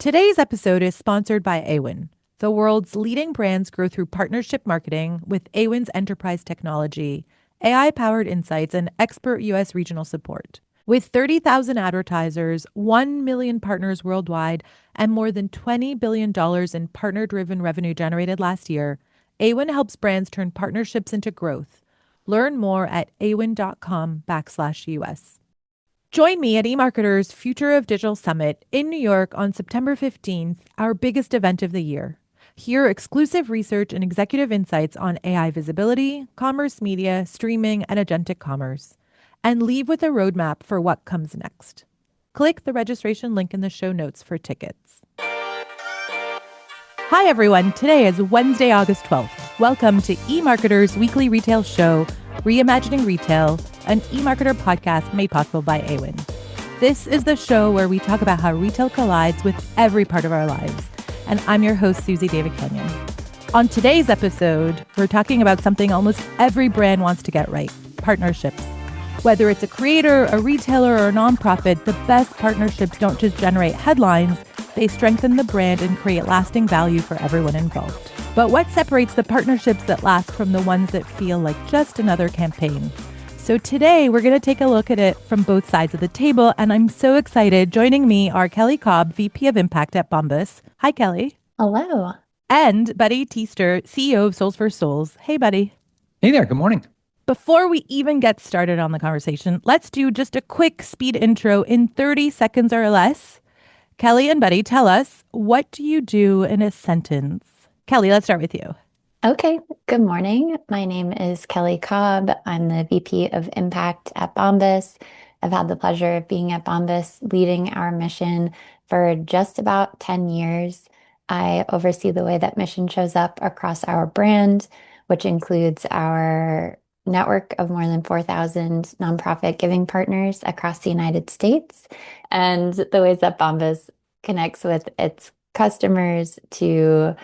Today's episode is sponsored by Awin. The world's leading brands grow through partnership marketing with Awin's enterprise technology, AI-powered insights, and expert U.S. regional support. With 30,000 advertisers, 1 million partners worldwide, and more than $20 billion in partner-driven revenue generated last year, Awin helps brands turn partnerships into growth. Learn more at awin.com/US. Join me at eMarketer's Future of Digital Summit in New York on September 15th, our biggest event of the year. Hear exclusive research and executive insights on AI visibility, commerce media, streaming, and agentic commerce. And leave with a roadmap for what comes next. Click the registration link in the show notes for tickets. Hi, everyone. Today is Wednesday, August 12th. Welcome to eMarketer's weekly retail show, Reimagining Retail, an eMarketer podcast made possible by Awin. This is the show where we talk about how retail collides with every part of our lives. And I'm your host, Suzy Davidkhanian. On today's episode, we're talking about something almost every brand wants to get right: partnerships. Whether it's a creator, a retailer, or a nonprofit, the best partnerships don't just generate headlines, they strengthen the brand and create lasting value for everyone involved. But what separates the partnerships that last from the ones that feel like just another campaign? So today, we're going to take a look at it from both sides of the table, and I'm so excited. Joining me are Kelly Cobb, VP of Impact at Bombas. Hi, Kelly. Hello. And Buddy Teaster, CEO of Soles4Souls. Hey, Buddy. Hey there. Good morning. Before we even get started on the conversation, let's do just a quick speed intro in 30 seconds or less. Kelly and Buddy, tell us, what do you do in a sentence? Kelly, let's start with you. Okay. Good morning. My name is Kelly Cobb. I'm the VP of Impact at Bombas. I've had the pleasure of being at Bombas, leading our mission for just about 10 years. I oversee the way that mission shows up across our brand, which includes our network of more than 4,000 nonprofit giving partners across the United States, and the ways that Bombas connects with its customers to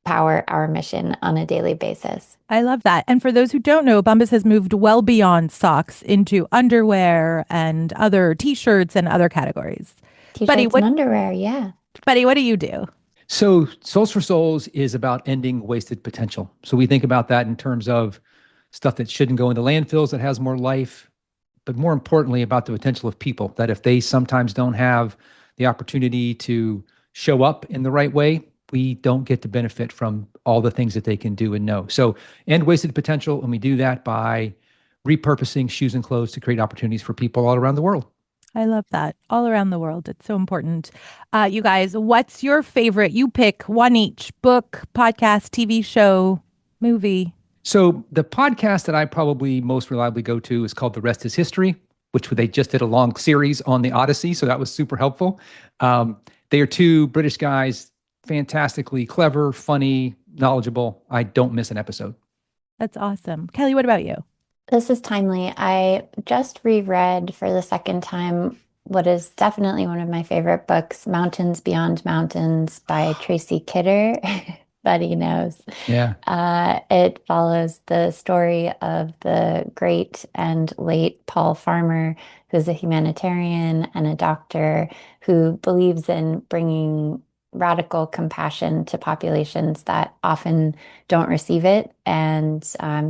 power our mission on a daily basis. I love that. And for those who don't know, Bombas has moved well beyond socks into underwear and other T-shirts and other categories. T-shirts Buddy, and underwear, yeah. Buddy, what do you do? So Soles4Souls is about ending wasted potential. So we think about that in terms of stuff that shouldn't go into landfills that has more life, but more importantly about the potential of people, that if they sometimes don't have the opportunity to show up in the right way, we don't get to benefit from all the things that they can do and know. So end wasted potential, and we do that by repurposing shoes and clothes to create opportunities for people all around the world. I love that. All around the world. It's so important. You guys, what's your favorite? You pick one each: book, podcast, TV show, movie. So the podcast that I probably most reliably go to is called The Rest is History, which they just did a long series on the Odyssey. So that was super helpful. They are two British guys, fantastically clever, funny, knowledgeable. I don't miss an episode. That's awesome. Kelly, what about you? This is timely. I just reread for the second time what is definitely one of my favorite books, Mountains Beyond Mountains by Tracy Kidder. Buddy knows. Yeah. It follows the story of the great and late Paul Farmer, who's a humanitarian and a doctor who believes in bringing radical compassion to populations that often don't receive it. And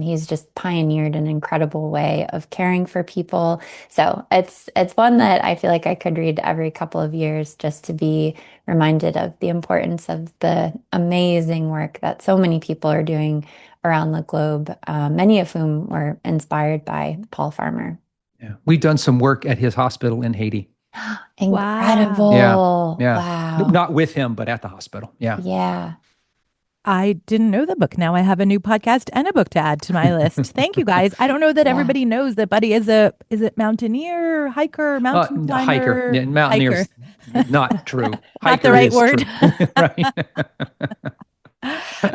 he's just pioneered an incredible way of caring for people. So it's one that I feel like I could read every couple of years just to be reminded of the importance of the amazing work that so many people are doing around the globe, many of whom were inspired by Paul Farmer. Yeah. We've done some work at his hospital in Haiti. Incredible. Wow. Yeah. Wow. Not with him, but at the hospital. Yeah. Yeah. I didn't know the book. Now I have a new podcast and a book to add to my list. Thank you, guys. I don't know that everybody knows that Buddy is it mountaineer, hiker, mountain climber? Hiker. Yeah, mountaineer's not true. Not the right word. Right.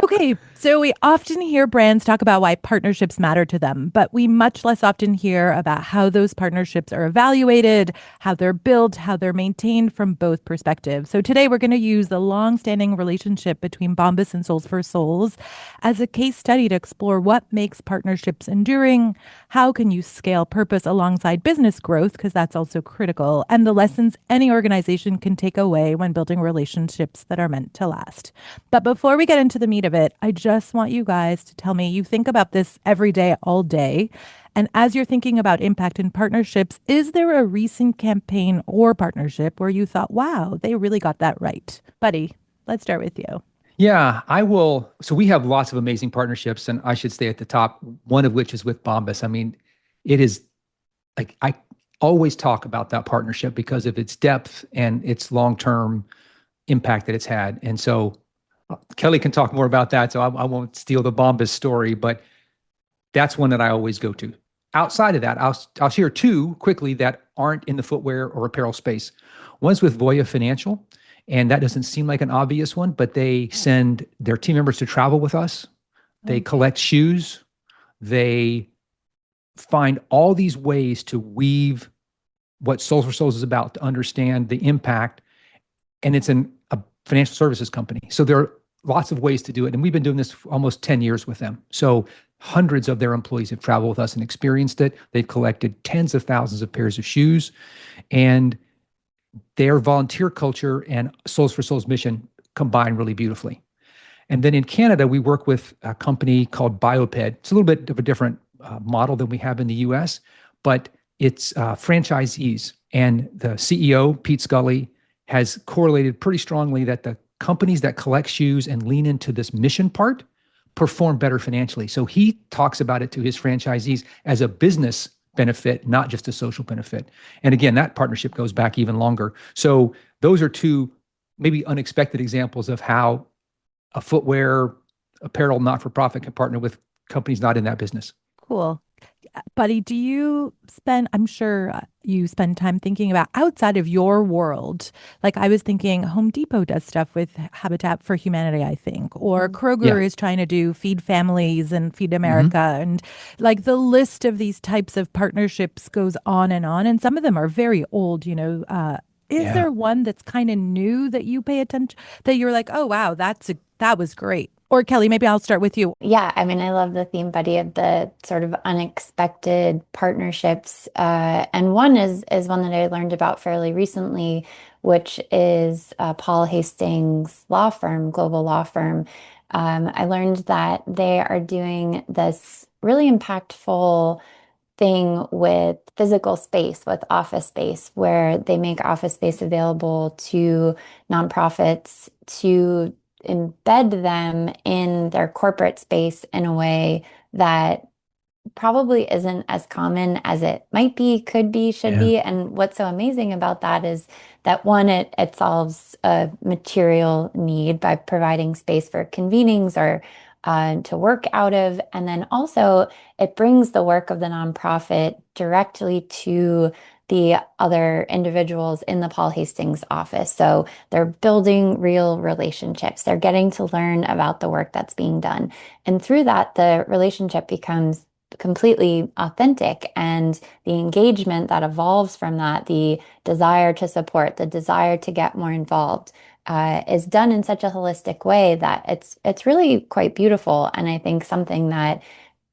Okay, so we often hear brands talk about why partnerships matter to them, but we much less often hear about how those partnerships are evaluated, how they're built, how they're maintained from both perspectives. So today we're going to use the long-standing relationship between Bombas and Souls for Souls as a case study to explore what makes partnerships enduring, how can you scale purpose alongside business growth, because that's also critical, and the lessons any organization can take away when building relationships that are meant to last. But before we get into the meat of it, I just want you guys to tell me you think about this every day, all day. And as you're thinking about impact and partnerships, is there a recent campaign or partnership where you thought, wow, they really got that right? Buddy, let's start with you. Yeah, I will. So we have lots of amazing partnerships, and I should stay at the top, one of which is with Bombas. I mean, it is like I always talk about that partnership because of its depth and its long-term impact that it's had. And so Kelly can talk more about that. So I won't steal the Bombas story, but that's one that I always go to. Outside of that, I'll share two quickly that aren't in the footwear or apparel space. One's with Voya Financial, and that doesn't seem like an obvious one, but they send their team members to travel with us. They collect shoes. They find all these ways to weave what Soles for Souls is about to understand the impact. And it's a financial services company. So there are lots of ways to do it. And we've been doing this for almost 10 years with them. So hundreds of their employees have traveled with us and experienced it. They've collected tens of thousands of pairs of shoes. And their volunteer culture and Souls for Souls mission combine really beautifully. And then in Canada, we work with a company called Bioped. It's a little bit of a different model than we have in the US, but it's franchisees. And the CEO, Pete Scully, has correlated pretty strongly that the companies that collect shoes and lean into this mission part perform better financially. So he talks about it to his franchisees as a business benefit, not just a social benefit. And again, that partnership goes back even longer. So those are two maybe unexpected examples of how a footwear apparel not-for-profit can partner with companies not in that business. Cool. Buddy, do you spend, I'm sure you spend time thinking about outside of your world. Like I was thinking Home Depot does stuff with Habitat for Humanity, I think, or Kroger Yeah. is trying to do Feed Families and Feed Mhm. America. And like the list of these types of partnerships goes on. And some of them are very old, is Yeah. there one that's kind of new that you pay attention that you're like, oh, wow, that was great. Or Kelly, maybe I'll start with you. Yeah, I mean, I love the theme, Buddy, of the sort of unexpected partnerships. And one is one that I learned about fairly recently, which is Paul Hastings' law firm, global law firm. I learned that they are doing this really impactful thing with physical space, with office space, where they make office space available to nonprofits to embed them in their corporate space in a way that probably isn't as common as it might be, could be, should Yeah. be. And what's so amazing about that is that one, it solves a material need by providing space for convenings or to work out of. And then also it brings the work of the nonprofit directly to the other individuals in the Paul Hastings office. So they're building real relationships. They're getting to learn about the work that's being done. And through that, the relationship becomes completely authentic, and the engagement that evolves from that, the desire to support, the desire to get more involved, is done in such a holistic way that it's really quite beautiful. And I think something that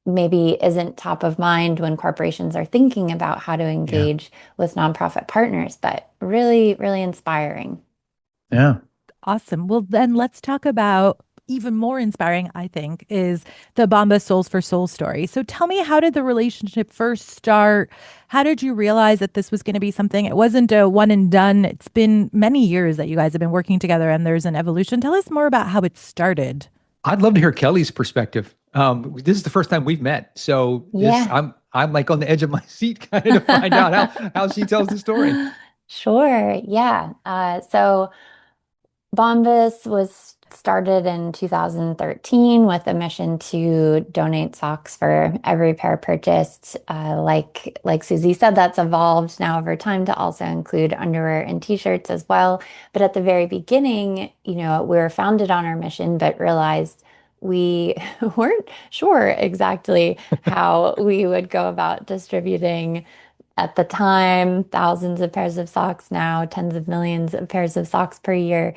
maybe isn't top of mind when corporations are thinking about how to Yeah. engage with nonprofit partners, but really, really inspiring. Yeah. Awesome. Well, then let's talk about even more inspiring, I think, is the Bombas Souls for Souls story. So tell me, how did the relationship first start? How did you realize that this was going to be something? It wasn't a one and done. It's been many years that you guys have been working together and there's an evolution. Tell us more about how it started. I'd love to hear Kelly's perspective. This is the first time we've met, so this Yeah. I'm like on the edge of my seat, kind of to find out how she tells the story. Sure. Yeah. So Bombas was Started in 2013 with a mission to donate socks for every pair purchased. Like Suzy said, that's evolved now over time to also include underwear and t-shirts as well. But at the very beginning, we were founded on our mission, but realized we weren't sure exactly how we would go about distributing at the time, thousands of pairs of socks, now tens of millions of pairs of socks per year,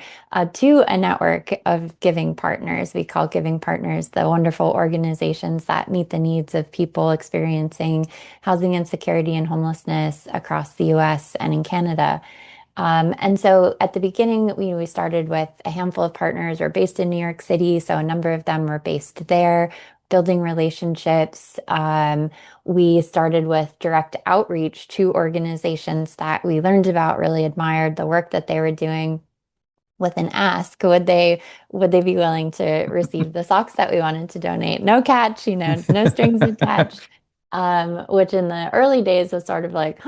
to a network of giving partners. We call giving partners the wonderful organizations that meet the needs of people experiencing housing insecurity and homelessness across the US and in Canada. And so at the beginning, we started with a handful of partners. We're based in New York City, so a number of them were based there, building relationships. We started with direct outreach to organizations that we learned about, really admired the work that they were doing with an ask, would they be willing to receive the socks that we wanted to donate? No catch, no strings attached. Which in the early days was sort of like,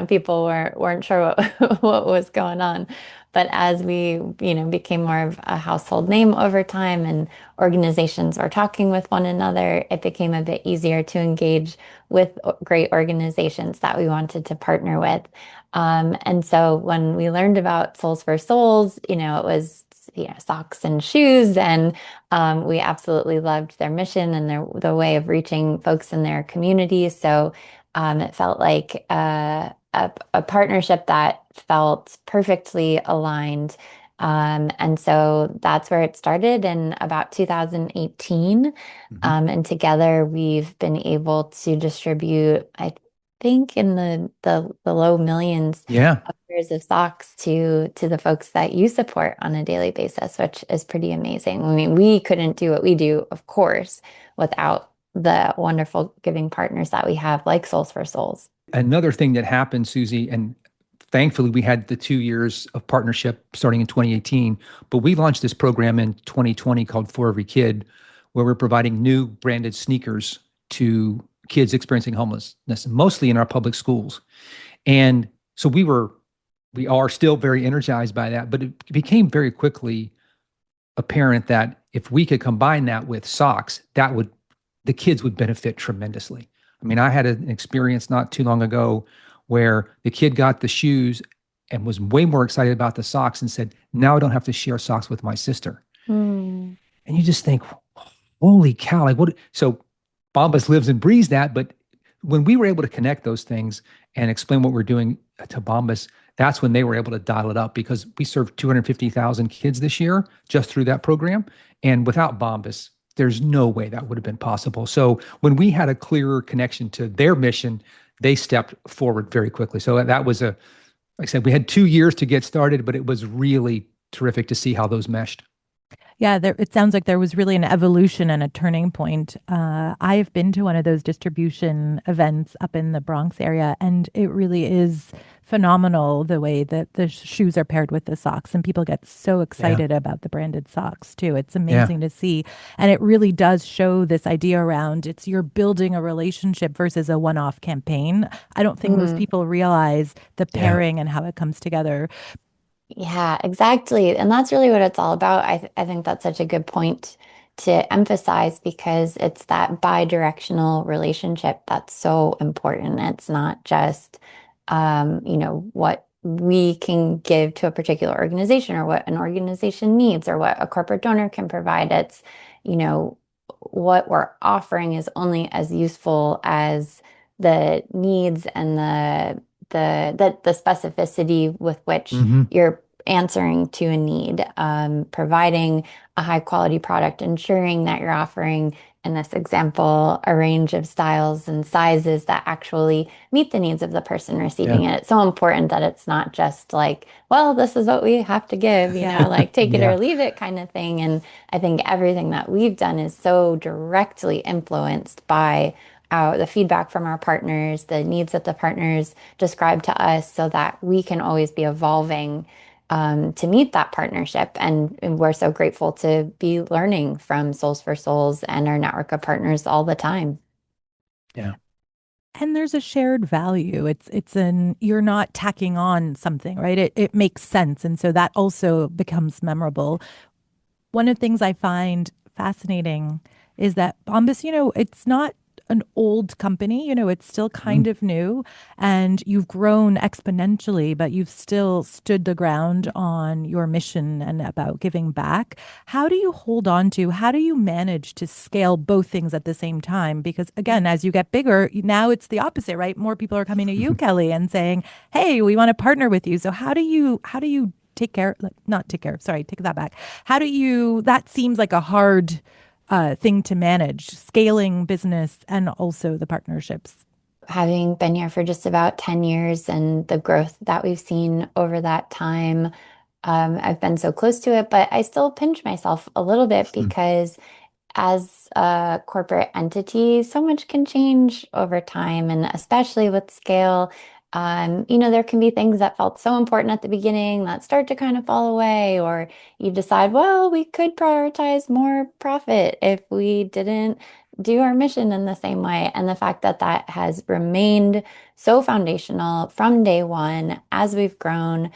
people weren't sure what what was going on. But as we, became more of a household name over time and organizations were talking with one another, it became a bit easier to engage with great organizations that we wanted to partner with. And so when we learned about Soles4Souls, it was socks and shoes, and we absolutely loved their mission and the way of reaching folks in their community. So it felt like a partnership that felt perfectly aligned. And so that's where it started in about 2018. And together we've been able to distribute, I think, in the low millions Yeah. of pairs of socks to the folks that you support on a daily basis, which is pretty amazing. I mean, we couldn't do what we do, of course, without the wonderful giving partners that we have, like Soles4Souls. Another thing that happened, Susie, and thankfully we had the 2 years of partnership starting in 2018, but we launched this program in 2020 called For Every Kid, where we're providing new branded sneakers to kids experiencing homelessness, mostly in our public schools. And so we are still very energized by that, but it became very quickly apparent that if we could combine that with socks, the kids would benefit tremendously. I mean, I had an experience not too long ago where the kid got the shoes and was way more excited about the socks and said, now I don't have to share socks with my sister. Mm. And you just think, holy cow, like what? So Bombas lives and breathes that. But when we were able to connect those things and explain what we're doing to Bombas, that's when they were able to dial it up, because we served 250,000 kids this year just through that program. And without Bombas, there's no way that would have been possible. So when we had a clearer connection to their mission, they stepped forward very quickly. So that was like I said, we had 2 years to get started, but it was really terrific to see how those meshed. Yeah, it sounds like there was really an evolution and a turning point. I've been to one of those distribution events up in the Bronx area, and it really is phenomenal the way that the shoes are paired with the socks, and people get so Yeah. excited about the branded socks too. It's Yeah. amazing to see. And it really does show this idea around you're building a relationship versus a one-off campaign. I don't think most Mm. people realize the Yeah. pairing and how it comes together. Yeah, exactly. And that's really what it's all about. I think that's such a good point to emphasize, because it's that bi-directional relationship that's so important. It's not just, what we can give to a particular organization or what an organization needs or what a corporate donor can provide. It's, you know, what we're offering is only as useful as the needs and the specificity with which Hmm. you're answering to a need, providing a high quality product, ensuring that you're offering, in this example, a range of styles and sizes that actually meet the needs of the person Yeah. receiving it. It's so important that it's not just like, well, this is what we have to give, Yeah. like take it or Yeah. leave it kind of thing. And I think everything that we've done is so directly influenced by the feedback from our partners, the needs that the partners describe to us, so that we can always be evolving to meet that partnership. And we're so grateful to be learning from Soles4Souls and our network of partners all the time. Yeah. And there's a shared value. You're not tacking on something, right? It makes sense. And so that also becomes memorable. One of the things I find fascinating is that Bombas, it's not an old company, it's still kind of new, and you've grown exponentially, but you've still stood the ground on your mission and about giving back. How do you manage to scale both things at the same time? Because again, as you get bigger, now it's the opposite, right? More people are coming to you, Kelly, and saying, "Hey, we want to partner with you." So how do you take care, like, not take care, sorry, take that back. That seems like a hard thing to manage, scaling business and also the partnerships. Having been here for just about 10 years and the growth that we've seen over that time, I've been so close to it, but I still pinch myself a little bit because as a corporate entity, so much can change over time, and especially with scale. There can be things that felt so important at the beginning that start to kind of fall away, or you decide, well, we could prioritize more profit if we didn't do our mission in the same way. And the fact that that has remained so foundational from day one as we've grown,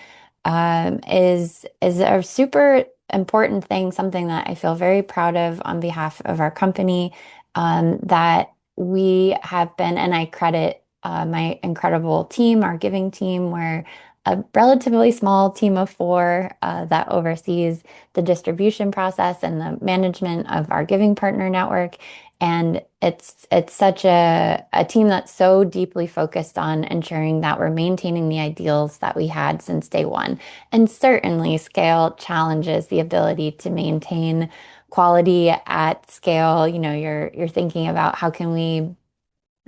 is a super important thing, something that I feel very proud of on behalf of our company, that we have been, and I credit my incredible team, our giving team. We're a relatively small team of four that oversees the distribution process and the management of our giving partner network. And it's such a team that's so deeply focused on ensuring that we're maintaining the ideals that we had since day one. And certainly scale challenges the ability to maintain quality at scale. You're thinking about how can we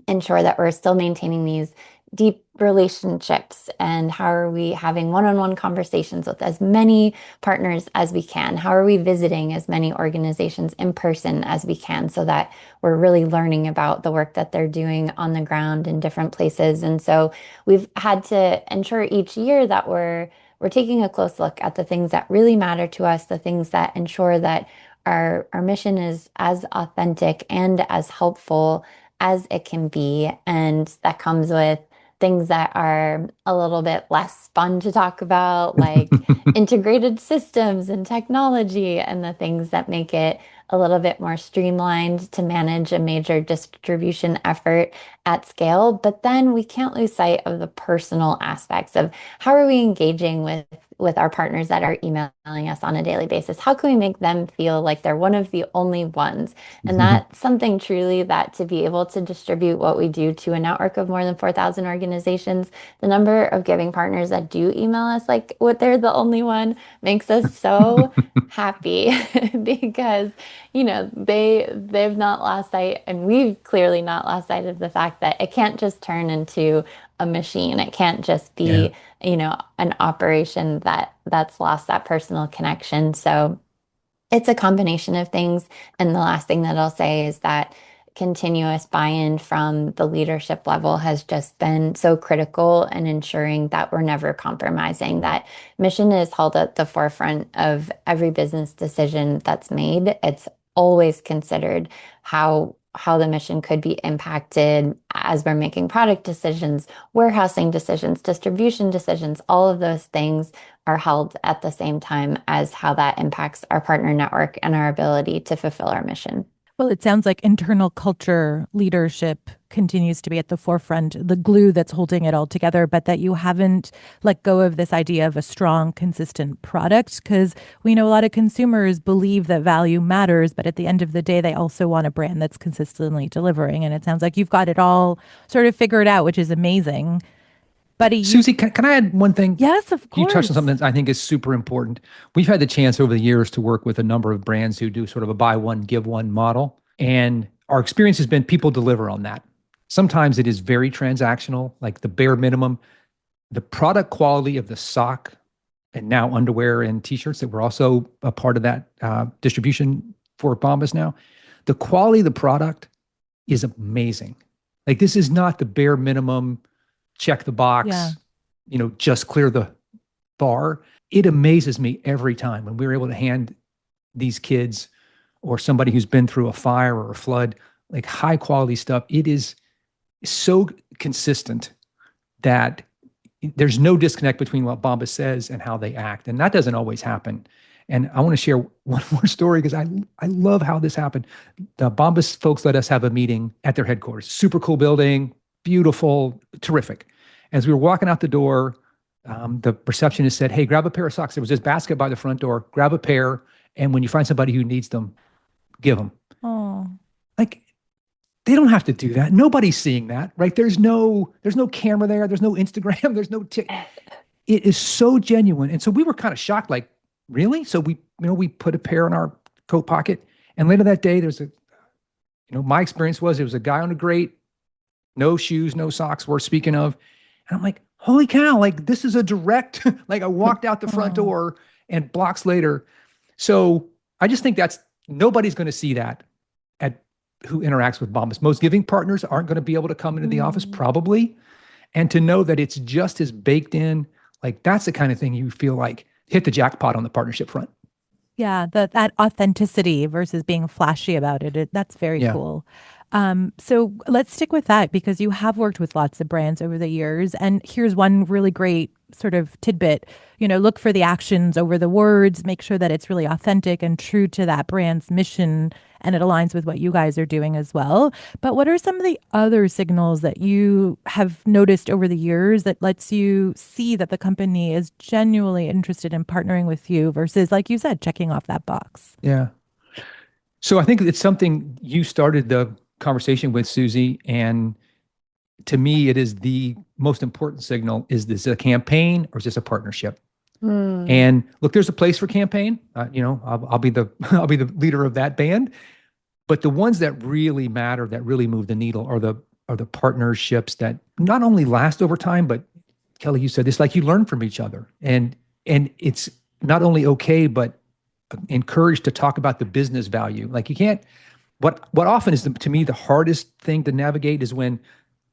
ensure that we're still maintaining these deep relationships, and how are we having one-on-one conversations with as many partners as we can? How are we visiting as many organizations in person as we can, so that we're really learning about the work that they're doing on the ground in different places? And so we've had to ensure each year that we're taking a close look at the things that really matter to us, the things that ensure that our mission is as authentic and as helpful as it can be. And that comes with things that are a little bit less fun to talk about, like integrated systems and technology, and the things that make it a little bit more streamlined to manage a major distribution effort at scale. But then we can't lose sight of the personal aspects of how are we engaging with our partners that are emailing us on a daily basis? How can we make them feel like they're one of the only ones? And that's something truly that, to be able to distribute what we do to a network of more than 4,000 organizations, the number of giving partners that do email us like what they're the only one makes us so happy because they've not lost sight, and we've clearly not lost sight of the fact that it can't just turn into a machine. It can't just Yeah. be, an operation that's lost that personal connection. So it's a combination of things. And the last thing that I'll say is that continuous buy-in from the leadership level has just been so critical in ensuring that we're never compromising, that mission is held at the forefront of every business decision that's made. It's always considered how the mission could be impacted as we're making product decisions, warehousing decisions, distribution decisions. All of those things are held at the same time as how that impacts our partner network and our ability to fulfill our mission. Well, it sounds like internal culture leadership continues to be at the forefront, the glue that's holding it all together, but that you haven't let go of this idea of a strong, consistent product, because we know a lot of consumers believe that value matters, but at the end of the day, they also want a brand that's consistently delivering. And it sounds like you've got it all sort of figured out, which is amazing. Buddy, Suzy, can I add one thing? yes, of You touched course. on something that I think is super important. We've had the chance over the years to work with a number of brands who do sort of a buy one, give one model. And our experience has been people deliver on that. Sometimes it is very transactional, like the bare minimum. The product quality of the sock and now underwear and t-shirts that we're also a part of that distribution for Bombas now. The quality of the product is amazing. Like, this is not the bare minimum, check the box, Yeah. Just clear the bar. It amazes me every time when we're able to hand these kids or somebody who's been through a fire or a flood, like high quality stuff. It is so consistent that there's no disconnect between what Bombas says and how they act. And that doesn't always happen. And I want to share one more story because I love how this happened. The Bombas folks let us have a meeting at their headquarters. Super cool building, beautiful, terrific. As we were walking out the door, the receptionist said, "Hey, grab a pair of socks." There was this basket by the front door. Grab a pair, and when you find somebody who needs them, give them. Oh, Like, they don't have to do that. Nobody's seeing that, right? There's no camera there. There's no Instagram. There's no it is so genuine. And so we were kind of shocked, like, really? So we put a pair in our coat pocket. And later that day, my experience was, it was a guy on a grate, no shoes, no socks worth speaking of. And I'm like, holy cow, like, this is a direct, like, I walked out the front door and blocks later. So I just think nobody's going to see that at who interacts with Bombas. Most giving partners aren't going to be able to come into the office, probably. And to know that it's just as baked in, like, that's the kind of thing you feel like hit the jackpot on the partnership front. yeah, that authenticity versus being flashy about it. That's very cool. So let's stick with that, because you have worked with lots of brands over the years. And here's one really great sort of tidbit. Look for the actions over the words, make sure that it's really authentic and true to that brand's mission, and it aligns with what you guys are doing as well. But what are some of the other signals that you have noticed over the years that lets you see that the company is genuinely interested in partnering with you versus, like you said, checking off that box? Yeah. So I think it's something you started the conversation with, Suzy, and to me, it is the most important signal. Is this a campaign or is this a partnership? And look, there's a place for campaign. I'll be the I'll be the leader of that band. But the ones that really matter, that really move the needle, are the partnerships that not only last over time, but Kelly, you said this, like, you learn from each other, and it's not only okay, but encouraged to talk about the business value. Like, you can't. What often is, to me, the hardest thing to navigate is when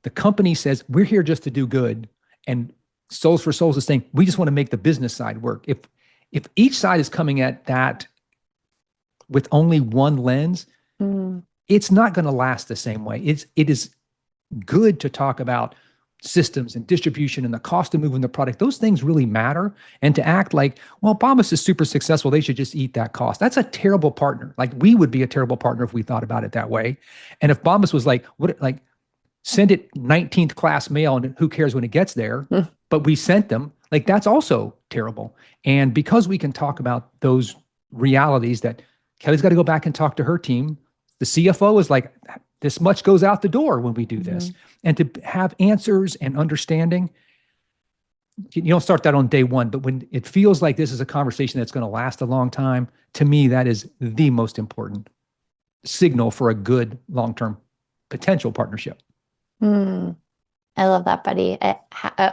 the company says, we're here just to do good, and Soles4Souls is saying, we just want to make the business side work. If each side is coming at that with only one lens, it's not going to last the same way. It is good to talk about systems and distribution and the cost of moving the product. Those things really matter. And to act like, well, Bombas is super successful, they should just eat that cost. That's a terrible partner. Like, we would be a terrible partner if we thought about it that way. And if Bombas was like, send it 19th class mail and who cares when it gets there, but we sent them, like, that's also terrible. And because we can talk about those realities, that Kelly's got to go back and talk to her team. The CFO is like, this much goes out the door when we do this. And to have answers and understanding, you don't start that on day one, but when it feels like this is a conversation that's going to last a long time, to me, that is the most important signal for a good long-term potential partnership. I love that, buddy. It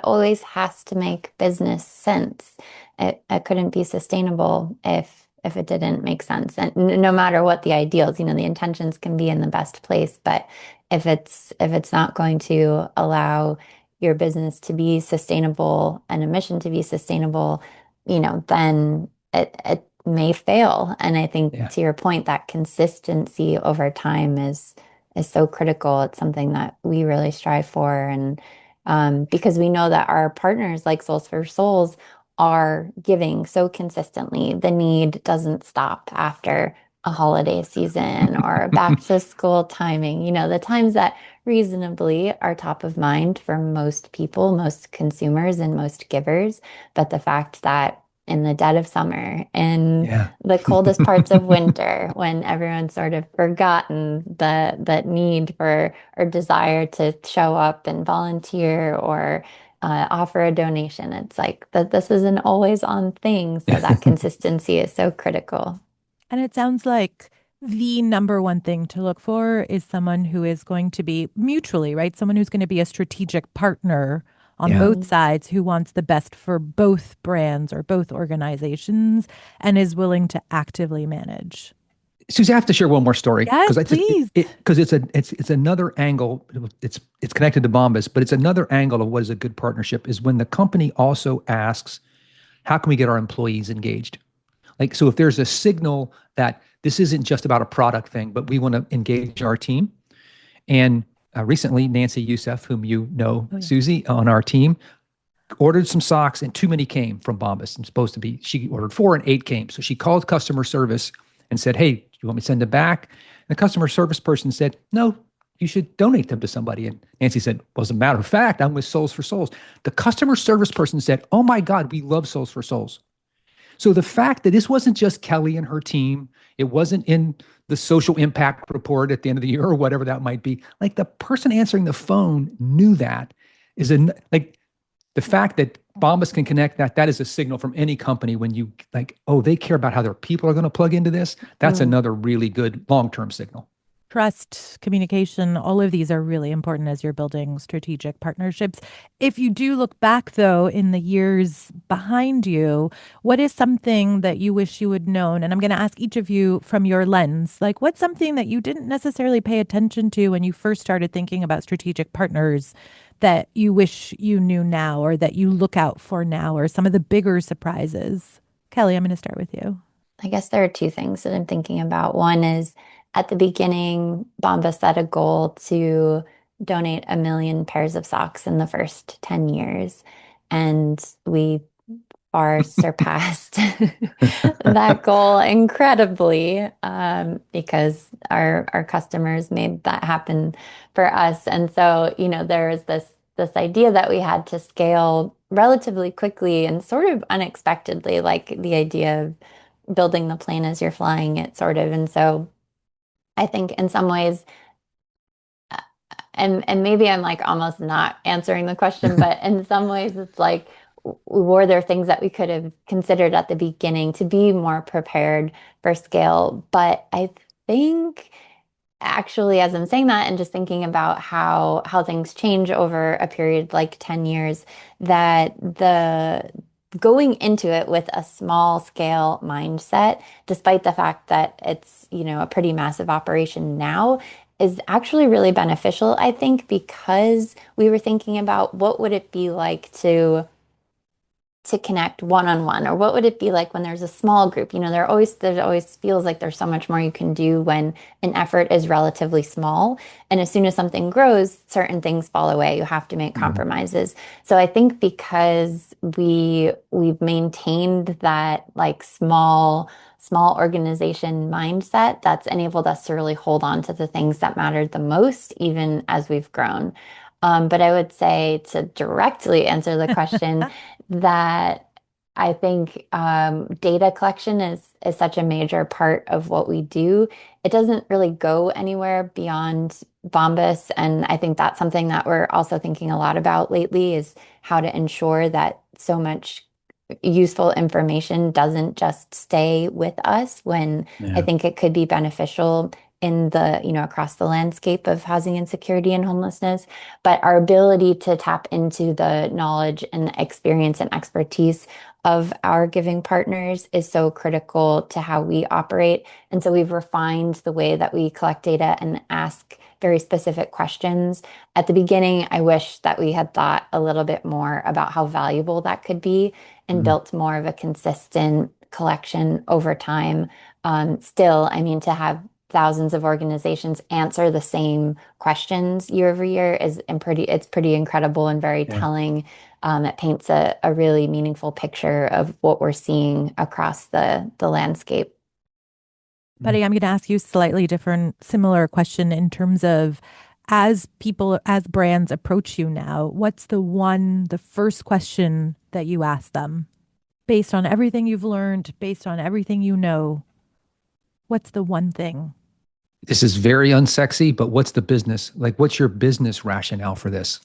always has to make business sense. It couldn't be sustainable if it didn't make sense. And no matter what the ideals, the intentions can be in the best place, but if it's not going to allow your business to be sustainable and a mission to be sustainable, then it may fail. And I think, to your point, that consistency over time is so critical. It's something that we really strive for. And because we know that our partners like Soles4Souls are giving so consistently, the need doesn't stop after a holiday season or back to school timing, the times that reasonably are top of mind for most people, most consumers, and most givers. But the fact that in the dead of summer, in the coldest parts of winter, when everyone's sort of forgotten that need for or desire to show up and volunteer or offer a donation, it's like that this is an always on thing. So that consistency is so critical. And it sounds like the number one thing to look for is someone who is going to be mutually, right? Someone who's going to be a strategic partner on both sides, who wants the best for both brands or both organizations and is willing to actively manage. Suzy, I have to share one more story. Yes, please. Because it's another angle. It's connected to Bombas, but it's another angle of what is a good partnership, is when the company also asks, how can we get our employees engaged? Like, so if there's a signal that this isn't just about a product thing, but we want to engage our team. And recently, Nancy Youssef, whom you know, Suzy, on our team, ordered some socks and too many came from Bombas. It's supposed to be, she ordered 4 and 8 came. So she called customer service and said, hey, do you want me to send them back? And the customer service person said, no, you should donate them to somebody. And Nancy said, well, as a matter of fact, I'm with Soles4Souls. The customer service person said, oh my God, we love Soles4Souls. So the fact that this wasn't just Kelly and her team, it wasn't in the social impact report at the end of the year or whatever that might be. Like the person answering the phone knew that like the fact that Bombas can connect that is a signal from any company when you like, oh, they care about how their people are going to plug into this. That's another really good long-term signal. Trust, communication, all of these are really important as you're building strategic partnerships. If you do look back, though, in the years behind you, what is something that you wish you had known? And I'm going to ask each of you from your lens, like what's something that you didn't necessarily pay attention to when you first started thinking about strategic partners that you wish you knew now or that you look out for now, or some of the bigger surprises? Kelly, I'm going to start with you. I guess there are two things that I'm thinking about. One is at the beginning, Bombas set a goal to donate 1 million pairs of socks in the first 10 years. And we far surpassed that goal incredibly because our customers made that happen for us. And so, there was this idea that we had to scale relatively quickly and sort of unexpectedly, like the idea of building the plane as you're flying it, sort of. And so I think in some ways, and maybe I'm like almost not answering the question, but in some ways it's like, were there things that we could have considered at the beginning to be more prepared for scale? But I think actually, as I'm saying that and just thinking about how things change over a period like 10 years, that the going into it with a small scale mindset, despite the fact that it's, a pretty massive operation now, is actually really beneficial, I think, because we were thinking about what would it be like to connect one-on-one, or what would it be like when there's a small group? There always feels like there's so much more you can do when an effort is relatively small. And as soon as something grows, certain things fall away. You have to make compromises. So I think because we've maintained that like small organization mindset, that's enabled us to really hold on to the things that mattered the most, even as we've grown. But I would say, to directly answer the question, that I think data collection is such a major part of what we do. It doesn't really go anywhere beyond Bombas. And I think that's something that we're also thinking a lot about lately, is how to ensure that so much useful information doesn't just stay with us when I think it could be beneficial in the, across the landscape of housing insecurity and homelessness. But our ability to tap into the knowledge and experience and expertise of our giving partners is so critical to how we operate. And so we've refined the way that we collect data and ask very specific questions. At the beginning, I wish that we had thought a little bit more about how valuable that could be and built more of a consistent collection over time. Still, I mean, to have thousands of organizations answer the same questions year over year it's pretty incredible and very telling. It paints a really meaningful picture of what we're seeing across the landscape. Buddy, I'm going to ask you a slightly different, similar question in terms of, as brands approach you now, what's the first question that you ask them? Based on everything you've learned, based on everything you know, what's the one thing? This is very unsexy, but what's the business? Like, what's your business rationale for this?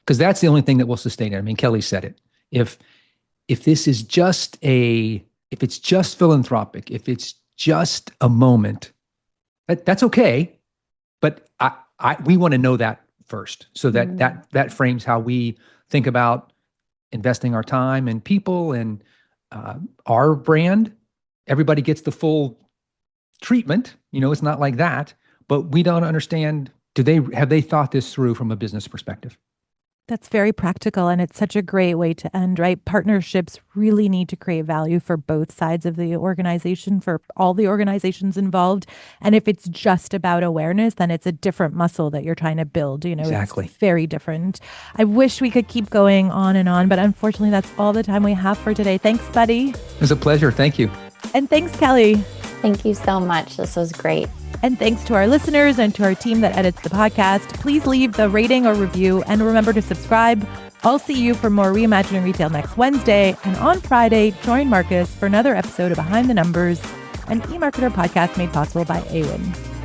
Because that's the only thing that will sustain it. I mean, Kelly said it. If this is if it's just philanthropic, if it's just a moment, that's okay. But we want to know that first, so that frames how we think about investing our time and people and our brand. Everybody gets the full treatment. It's not like that. But we don't understand. Have they thought this through from a business perspective? That's very practical, and it's such a great way to end, right? Partnerships really need to create value for both sides of the organization, for all the organizations involved. And if it's just about awareness, then it's a different muscle that you're trying to build. Exactly. It's very different. I wish we could keep going on and on, but unfortunately, that's all the time we have for today. Thanks, buddy. It was a pleasure. Thank you. And thanks, Kelly. Thank you so much. This was great. And thanks to our listeners and to our team that edits the podcast. Please leave the rating or review and remember to subscribe. I'll see you for more Reimagining Retail next Wednesday. And on Friday, join Marcus for another episode of Behind the Numbers, an eMarketer podcast made possible by Awin.